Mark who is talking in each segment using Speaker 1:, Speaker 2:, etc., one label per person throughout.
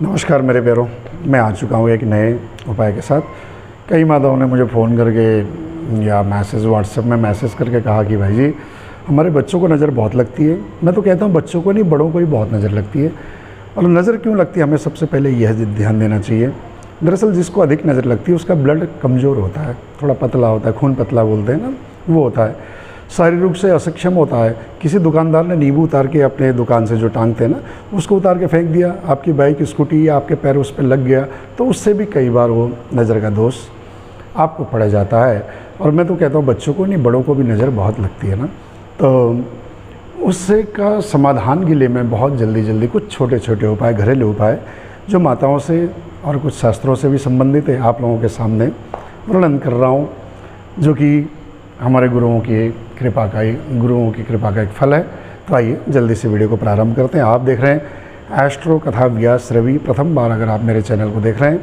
Speaker 1: नमस्कार मेरे प्यारों, मैं आ चुका हूँ एक नए उपाय के साथ। कई माताओं ने मुझे फ़ोन करके या व्हाट्सएप में मैसेज करके कहा कि भाई जी हमारे बच्चों को नज़र बहुत लगती है। मैं तो कहता हूँ बच्चों को नहीं, बड़ों को ही बहुत नज़र लगती है। और नज़र क्यों लगती है, हमें सबसे पहले यह ध्यान देना चाहिए। दरअसल जिसको अधिक नज़र लगती है उसका ब्लड कमज़ोर होता है, थोड़ा पतला होता है, खून पतला बोलते हैं ना, वो होता है, शारीरिक रूप से अक्षम होता है। किसी दुकानदार ने नींबू उतार के अपने दुकान से जो टांगते हैं ना, उसको उतार के फेंक दिया, आपकी बाइक स्कूटी या आपके पैर उस पर लग गया, तो उससे भी कई बार वो नज़र का दोष आपको पड़ जाता है। और मैं तो कहता हूँ बच्चों को नहीं, बड़ों को भी नज़र बहुत लगती है ना। तो उससे का समाधान के लिए मैं बहुत जल्दी कुछ छोटे छोटे उपाय, घरेलू उपाय जो माताओं से और कुछ शास्त्रों से भी संबंधित है, आप लोगों के सामने वर्णन कर रहा हूँ, जो कि हमारे गुरुओं की कृपा का एक फल है। तो आइए जल्दी से वीडियो को प्रारंभ करते हैं। आप देख रहे हैं एस्ट्रो कथा व्यास रवि। प्रथम बार अगर आप मेरे चैनल को देख रहे हैं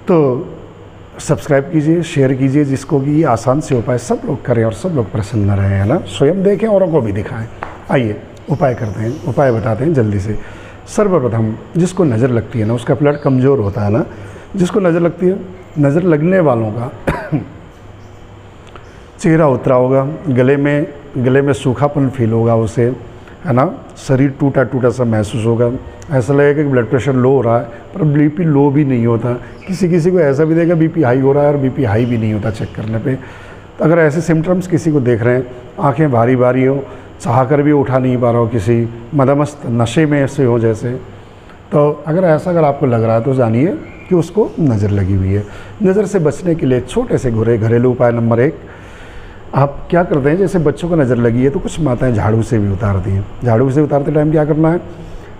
Speaker 1: तो सब्सक्राइब कीजिए, शेयर कीजिए, जिसको कि ये आसान से उपाय सब लोग करें और सब लोग प्रसन्न रहें, है ना। स्वयं देखें, औरों को भी दिखाएं। आइए उपाय करते हैं, उपाय बताते हैं जल्दी से। सर्वप्रथम जिसको नज़र लगती है ना, उसका ब्लड कमज़ोर होता है ना, जिसको नज़र लगती है, नज़र लगने वालों का चेहरा उतरा होगा, गले में सूखापन फील होगा उसे, है ना। शरीर टूटा टूटा सा महसूस होगा, ऐसा लगेगा कि ब्लड प्रेशर लो हो रहा है पर बीपी लो भी नहीं होता। किसी को ऐसा भी देगा बीपी हाई हो रहा है और बीपी हाई भी नहीं होता चेक करने पे। तो अगर ऐसे सिम्टम्स किसी को देख रहे हैं, आंखें भारी भारी हो, चाह कर भी उठा नहीं पा रहा हो, किसी मदमस्त नशे में ऐसे हो जैसे, तो अगर आपको लग रहा है तो जानिए कि उसको नज़र लगी हुई है। नज़र से बचने के लिए छोटे से घरेलू उपाय नंबर 1, आप क्या करते हैं, जैसे बच्चों को नज़र लगी है तो कुछ माताएं झाड़ू से भी उतारती हैं। झाड़ू से उतारते टाइम क्या करना है,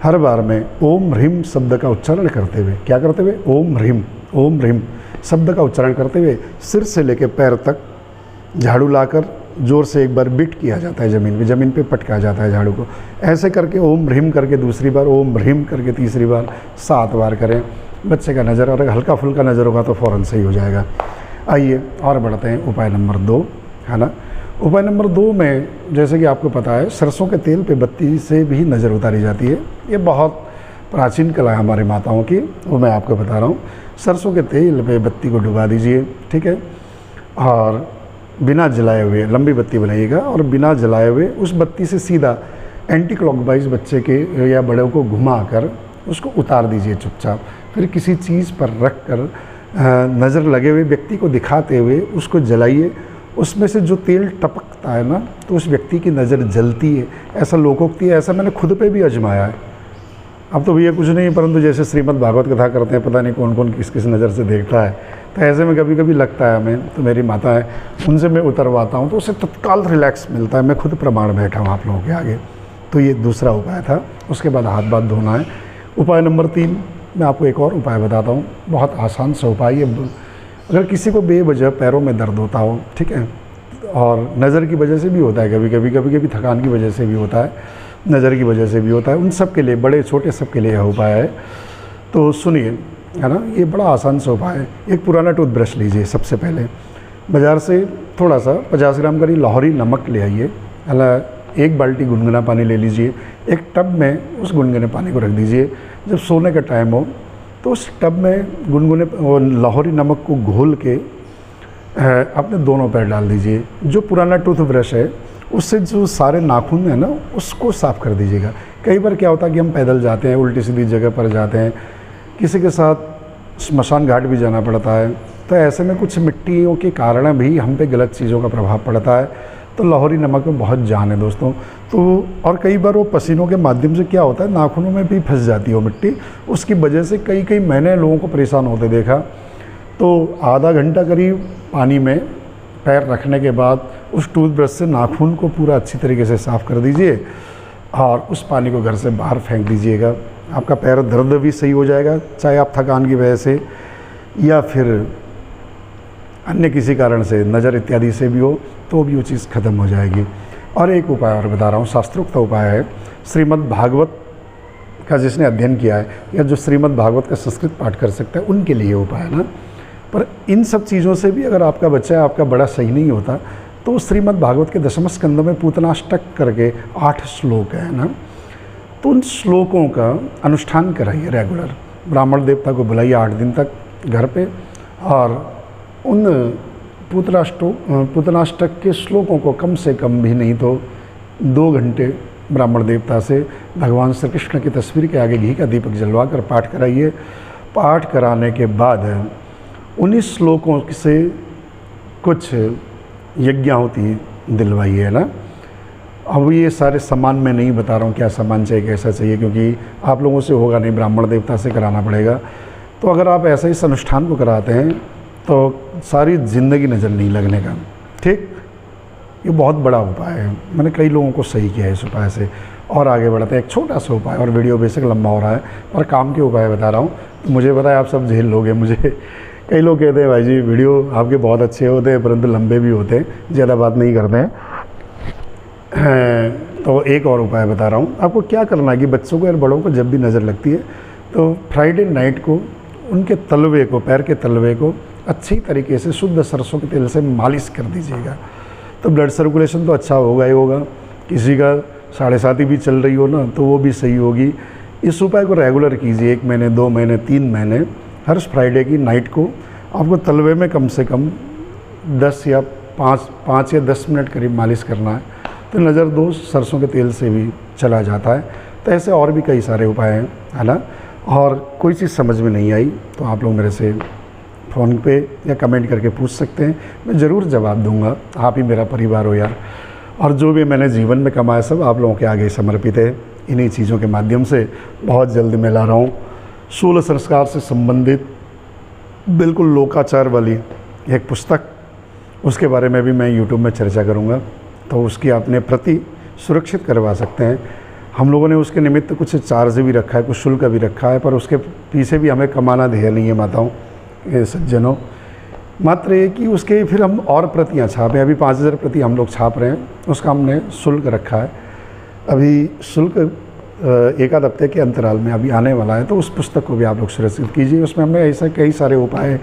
Speaker 1: हर बार में ओम ह्रीम शब्द का उच्चारण करते हुए, क्या करते हुए, ओम ह्रीम शब्द का उच्चारण करते हुए सिर से लेकर पैर तक झाड़ू लाकर जोर से एक बार बिट किया जाता है, ज़मीन पे पटका जाता है झाड़ू को। ऐसे करके ओम ह्रीम करके दूसरी बार, ओम ह्रीम करके तीसरी बार, 7 बार करें। बच्चे का नज़र अगर हल्का फुल्का नज़र होगा तो फ़ौरन सही हो जाएगा। आइए और बढ़ते हैं उपाय नंबर 2, है ना। उपाय नंबर 2 में जैसे कि आपको पता है, सरसों के तेल पे बत्ती से भी नज़र उतारी जाती है। ये बहुत प्राचीन कला है हमारी माताओं की, वो मैं आपको बता रहा हूँ। सरसों के तेल पे बत्ती को डुबा दीजिए, ठीक है, और बिना जलाए हुए लंबी बत्ती बनाइएगा और बिना जलाए हुए उस बत्ती से सीधा एंटी क्लॉकवाइज बच्चे के या बड़े को घुमाकर उसको उतार दीजिए चुपचाप। फिर किसी चीज़ पर रख कर नज़र लगे हुए व्यक्ति को दिखाते हुए उसको जलाइए। उसमें से जो तेल टपकता है ना, तो उस व्यक्ति की नज़र जलती है, ऐसा लोकोक्ति है। ऐसा मैंने खुद पे भी आजमाया है। अब तो भैया कुछ नहीं, परंतु जैसे श्रीमद् भागवत कथा करते हैं, पता नहीं कौन कौन किस नज़र से देखता है, तो ऐसे में कभी कभी लगता है हमें, तो मेरी माता है उनसे मैं उतरवाता हूँ तो उससे तत्काल रिलैक्स मिलता है। मैं खुद प्रमाण बैठा हूँ आप लोगों के आगे। तो ये दूसरा उपाय था। उसके बाद हाथ धोना है। उपाय नंबर 3 मैं आपको एक और उपाय बताता हूँ, बहुत आसान सा उपाय है। अगर किसी को बेवजह पैरों में दर्द होता हो, ठीक है, और नज़र की वजह से भी होता है, कभी कभी थकान की वजह से भी होता है, नज़र की वजह से भी होता है, उन सब के लिए, बड़े छोटे सब के लिए यह उपाय है। तो सुनिए, है ना, ये बड़ा आसान सा उपाय है। एक पुराना टूथब्रश लीजिए, सबसे पहले बाज़ार से थोड़ा सा 50 ग्राम करीब लाहौरी नमक ले आइए, है ना। 1 बाल्टी गुनगुना पानी ले लीजिए, एक टब में उस गुनगुने पानी को रख दीजिए। जब सोने का टाइम हो तो उस टब में गुनगुने और लाहौरी नमक को घोल के अपने दोनों पैर डाल दीजिए। जो पुराना टूथब्रश है उससे जो सारे नाखून है ना, उसको साफ़ कर दीजिएगा। कई बार क्या होता है कि हम पैदल जाते हैं, उल्टी सीधी जगह पर जाते हैं, किसी के साथ श्मशान घाट भी जाना पड़ता है, तो ऐसे में कुछ मिट्टियों के कारण भी हम पे गलत चीज़ों का प्रभाव पड़ता है। तो लाहौरी नमक में बहुत जान है दोस्तों। तो और कई बार वो पसीनों के माध्यम से क्या होता है, नाखूनों में भी फंस जाती है वो मिट्टी, उसकी वजह से कई मैंने लोगों को परेशान होते देखा। तो आधा घंटा करीब पानी में पैर रखने के बाद उस टूथब्रश से नाखून को पूरा अच्छी तरीके से साफ़ कर दीजिए और उस पानी को घर से बाहर फेंक दीजिएगा। आपका पैर दर्द भी सही हो जाएगा, चाहे आप थकान की वजह से या फिर अन्य किसी कारण से, नज़र इत्यादि से भी हो, तो भी वो चीज़ ख़त्म हो जाएगी। और एक उपाय और बता रहा हूँ, शास्त्रोक्त उपाय है। श्रीमद् भागवत का जिसने अध्ययन किया है या जो श्रीमद् भागवत का संस्कृत पाठ कर सकता है, उनके लिए उपाय है ना। पर इन सब चीज़ों से भी अगर आपका बच्चा, आपका बड़ा सही नहीं होता, तो श्रीमद् भागवत के 10वें स्कंद में पूतनाष्टक करके 8 श्लोक है ना, तो उन श्लोकों का अनुष्ठान कराइए रेगुलर। ब्राह्मण देवता को बुलाइए 8 दिन तक घर पे, और उन पूतनाष्टक के श्लोकों को कम से कम भी नहीं तो 2 घंटे ब्राह्मण देवता से भगवान श्री कृष्ण की तस्वीर के आगे घी का दीपक जलवा कर पाठ कराइए। पाठ कराने के बाद उन्हीं श्लोकों से कुछ यज्ञाहुति दिलवाइए ना। अब ये सारे सामान मैं नहीं बता रहा हूँ क्या सामान चाहिए कैसा चाहिए, क्योंकि आप लोगों से होगा नहीं, ब्राह्मण देवता से कराना पड़ेगा। तो अगर आप ऐसा इस अनुष्ठान को कराते हैं तो सारी ज़िंदगी नज़र नहीं लगने का। ठीक, ये बहुत बड़ा उपाय है, मैंने कई लोगों को सही किया है इस उपाय से। और आगे बढ़ते हैं, एक छोटा सा उपाय, और वीडियो बेशक लंबा हो रहा है और काम के उपाय बता रहा हूँ। तो मुझे पता है आप सब झेल लोगे मुझे। कई लोग कहते हैं भाई जी वीडियो आपके बहुत अच्छे होते हैं परंतु लंबे भी होते हैं, ज़्यादा बात नहीं करते हैं। तो एक और उपाय बता रहा हूँ आपको क्या करना है कि बच्चों को और बड़ों को जब भी नज़र लगती है तो फ्राइडे नाइट को उनके तलवे को, पैर के तलवे को अच्छी तरीके से शुद्ध सरसों के तेल से मालिश कर दीजिएगा। तो ब्लड सर्कुलेशन तो अच्छा होगा ही होगा। किसी का 7.5 भी चल रही हो ना तो वो भी सही होगी। इस उपाय को रेगुलर कीजिए, 1 महीने 2 महीने 3 महीने। हर फ्राइडे की नाइट को आपको तलवे में कम से कम 10 या 5 या 10 मिनट करीब मालिश करना है, तो नज़र दोष सरसों के तेल से भी चला जाता है। तो ऐसे और भी कई सारे उपाय हैं, है ना। और कोई चीज़ समझ में नहीं आई तो आप लोग मेरे से फ़ोन पे या कमेंट करके पूछ सकते हैं, मैं ज़रूर जवाब दूंगा। आप ही मेरा परिवार हो यार। और जो भी मैंने जीवन में कमाया सब आप लोगों के आगे समर्पित है। इन्हीं चीज़ों के माध्यम से बहुत जल्द मैं ला रहा हूँ शूल संस्कार से संबंधित बिल्कुल लोकाचार वाली एक पुस्तक, उसके बारे में भी मैं यूट्यूब में चर्चा करूँगा। तो उसकी अपने प्रति सुरक्षित करवा सकते हैं। हम लोगों ने उसके निमित्त कुछ चार्ज भी रखा है, कुछ शुल्क भी रखा है, पर उसके पीछे भी हमें कमाना ध्येय नहीं है माताओं सज्जनों। मात्र ये कि उसके फिर हम और प्रतियाँ छापें। अभी 5000 प्रति हम लोग छाप रहे हैं, उसका हमने शुल्क रखा है। अभी शुल्क 1 आध हफ्ते के अंतराल में अभी आने वाला है, तो उस पुस्तक को भी आप लोग सुरक्षित कीजिए। उसमें हमने ऐसा कई सारे उपाय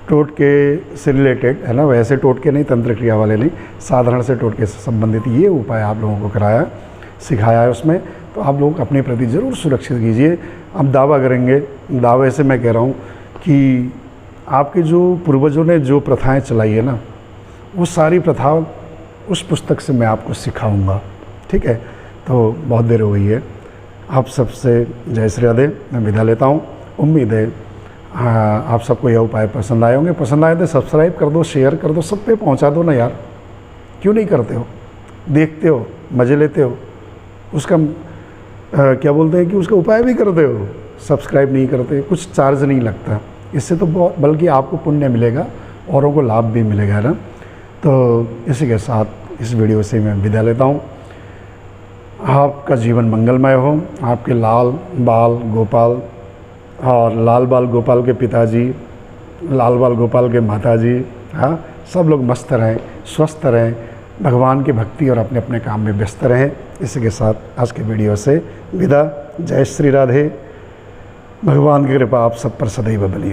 Speaker 1: टोटके से रिलेटेड, है ना, वैसे टोटके नहीं, तंत्र क्रिया वाले नहीं, साधारण से टोटके से संबंधित ये उपाय आप लोगों को कराया सिखाया है उसमें। तो आप लोग अपने प्रति ज़रूर सुरक्षित कीजिए। हम दावा करेंगे, दावे से मैं कह रहा हूँ कि आपके जो पूर्वजों ने जो प्रथाएं चलाई है ना, वो सारी प्रथा उस पुस्तक से मैं आपको सिखाऊंगा। ठीक है, तो बहुत देर हो गई है। आप सबसे जय श्री राधे, मैं विदा लेता हूँ। उम्मीद है आप सबको यह उपाय पसंद आए होंगे। पसंद आए तो सब्सक्राइब कर दो, शेयर कर दो, सब पे पहुँचा दो ना यार। क्यों नहीं करते हो? देखते हो, मज़े लेते हो, उसका क्या बोलते हैं कि उसका उपाय भी करते हो, सब्सक्राइब नहीं करते, कुछ चार्ज नहीं लगता इससे, तो बल्कि आपको पुण्य मिलेगा, औरों को लाभ भी मिलेगा ना। तो इसी के साथ इस वीडियो से मैं विदा लेता हूँ। आपका जीवन मंगलमय हो। आपके लाल बाल गोपाल और लाल बाल गोपाल के पिताजी, लाल बाल गोपाल के माताजी, हाँ, सब लोग मस्त रहें, स्वस्थ रहें, भगवान की भक्ति और अपने अपने काम में व्यस्त रहें। इसी के साथ आज के वीडियो से विदा। जय श्री राधे। भगवान की कृपा आप सब पर सदैव बनी।